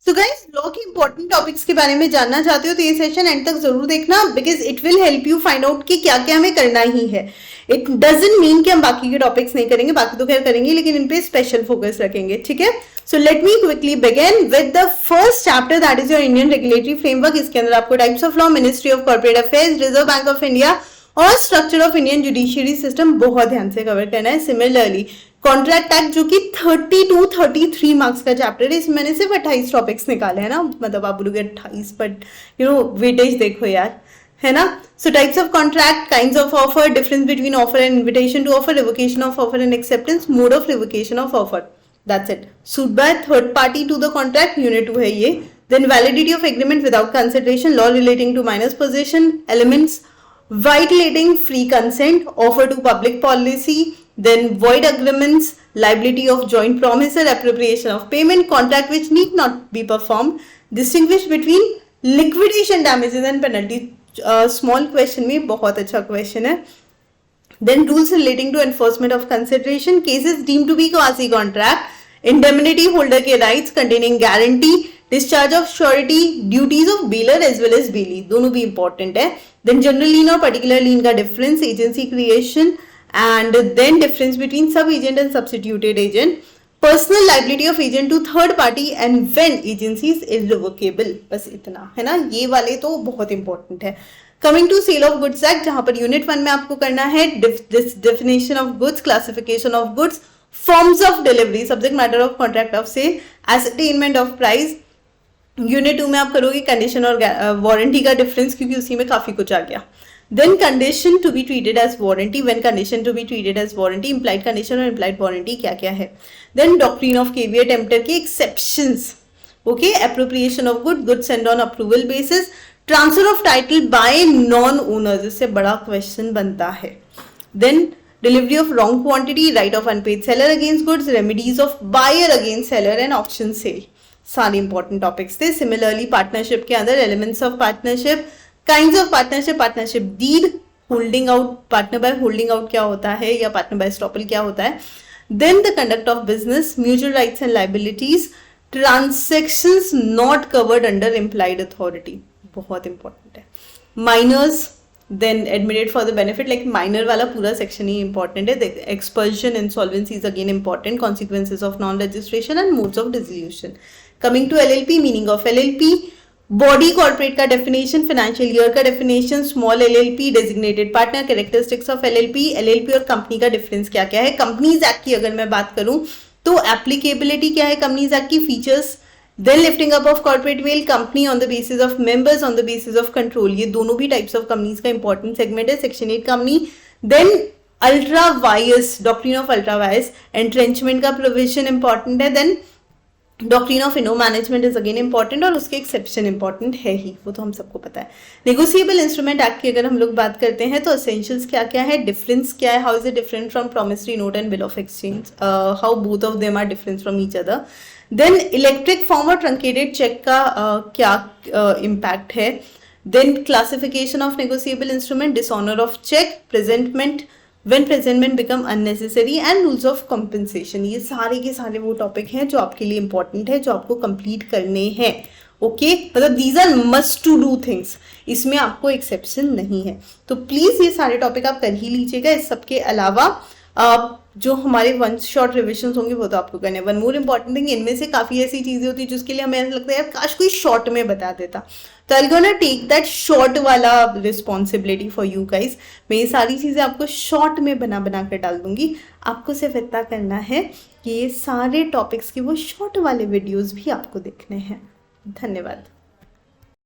So guys, law के important topics के बारे में जानना चाहते हो तो ये सेशन एंड तक जरूर देखना, because it will help you find out कि क्या क्या हमें करना ही है। इट डजंट मीन कि हम बाकी के टॉपिक्स नहीं करेंगे, बाकी तो खैर करेंगे, लेकिन इन पे स्पेशल फोकस रखेंगे, ठीक है। So let me quickly begin with the first chapter, that is your Indian regulatory framework. इसके अंदर आपको types of law, ministry of corporate affairs, reserve bank of India और structure of Indian judiciary system बहुत ध्यान से cover करना है। Similarly contract act जो कि 32-33 मार्क्स का चैप्टर है, इसमें मैंने सिर्फ 28 टॉपिक्स निकाले हैं ना, मतलब आप बोलोगे 28, बट वेटेज देखो यार, है ना। So types of contract, kinds of offer, difference between offer and invitation to offer, revocation of offer and acceptance, mode of revocation of offer, that's it. Suit by third party to the contract, unit 2 है ये। Then validity of agreement without consideration, law relating to minors position, elements violating free consent, offer to public policy, then void agreements, liability of joint promisor, appropriation of payment, contract which need not be performed, distinguish between liquidation damages and penalty. Small question में बहुत अच्छा question है. Then rules relating to enforcement of consideration, cases deemed to be quasi contract, indemnity holder के rights containing guarantee, discharge of surety, duties of bailor as well as bailee, दोनों भी important है. Then general lien और particular lien का difference, agency creation, and then difference between sub agent and substituted agent, personal liability of agent to third party and when agency is irrevocable. बस इतना है ना, ये वाले तो बहुत important है. Coming to Sale of Goods Act, जहां पर यूनिट 1 में आपको करना है definition of goods, classification of goods, forms of delivery, subject matter of contract of sale, ascertainment of price. Unit 2 में आप करोगे कंडीशन और वारंटी का डिफरेंस, क्योंकि उसी में काफी कुछ आ गया. Then condition to be treated as warranty, when condition to be treated as warranty, implied condition और इंप्लाइड वारंटी क्या क्या है. Then doctrine of caveat emptor के exceptions, okay, appropriation of good, good send on approval basis, transfer of title by non owners, इससे बड़ा question बनता है. Then delivery of wrong quantity, right of unpaid seller against goods, remedies of buyer against seller and auction sale, सारे important topics थे. Similarly partnership के अंदर elements of partnership, kinds of partnership, partnership deed, holding out, partner by holding out क्या होता है, या partner by estoppel क्या होता है. Then the conduct of business, mutual rights and liabilities, transactions not covered under implied authority, बहुत important है. Minors, then admitted for the benefit, like minor वाला पूरा सेक्शन ही इंपॉर्टेंट है. Expulsion, insolvency is again important, consequences of non registration and modes of dissolution. Coming to LLP, meaning of LLP, body corporate का definition, financial year का definition, small LLP, designated partner, characteristics of LLP, LLP और company का difference क्या क्या है. Companies act की अगर मैं बात करूं तो एप्लीकेबिलिटी क्या है कंपनीज एक्ट की, features. Then lifting up of corporate veil, company on the basis of members, on the basis of control, ये दोनों भी टाइप्स ऑफ कंपनीज का इंपॉर्टेंट सेगमेंट है. Section 8 company. Then ultra vires, doctrine of ultra vires, entrenchment का provision important है. Then doctrine of इनो management is again important, और उसके एक्सेप्शन इंपॉर्टेंट है ही, वो तो हम सबको पता है. नेगोशिएबल इंस्ट्रूमेंट एक्ट की अगर हम लोग बात करते हैं तो एसेंशियल्स क्या क्या है, डिफरेंस क्या है, how is it different from promissory note and bill of exchange, how both of them are different from each other. Then electric form और ट्रंकेटेड चेक का क्या इम्पैक्ट है. Then classification of negotiable instrument, dishonour of cheque, presentment, when presentment become unnecessary and rules of compensation, ये सारे के सारे वो topic हैं जो आपके लिए इंपॉर्टेंट है, जो आपको कंप्लीट करने हैं. ओके, मतलब these are must to do things, इसमें आपको एक्सेप्शन नहीं है. तो प्लीज ये सारे टॉपिक आप कर ही लीजिएगा. इस सब के अलावा जो हमारे वन शॉट रिविजन होंगे वो तो आपको करने. वन मोर इंपॉर्टेंट थिंग, इनमें से काफी ऐसी चीजें होती है जिसके लिए हमें ऐसा लगता है यार काश कोई शॉर्ट में बता देता, तो I gonna take that short वाला रिस्पॉन्सिबिलिटी फॉर यू गाइज. मैं ये सारी चीजें आपको शॉर्ट में बना बना कर डाल दूंगी. आपको सिर्फ इतना करना है कि ये सारे टॉपिक्स के वो शॉर्ट वाले वीडियोज भी आपको देखने हैं. धन्यवाद.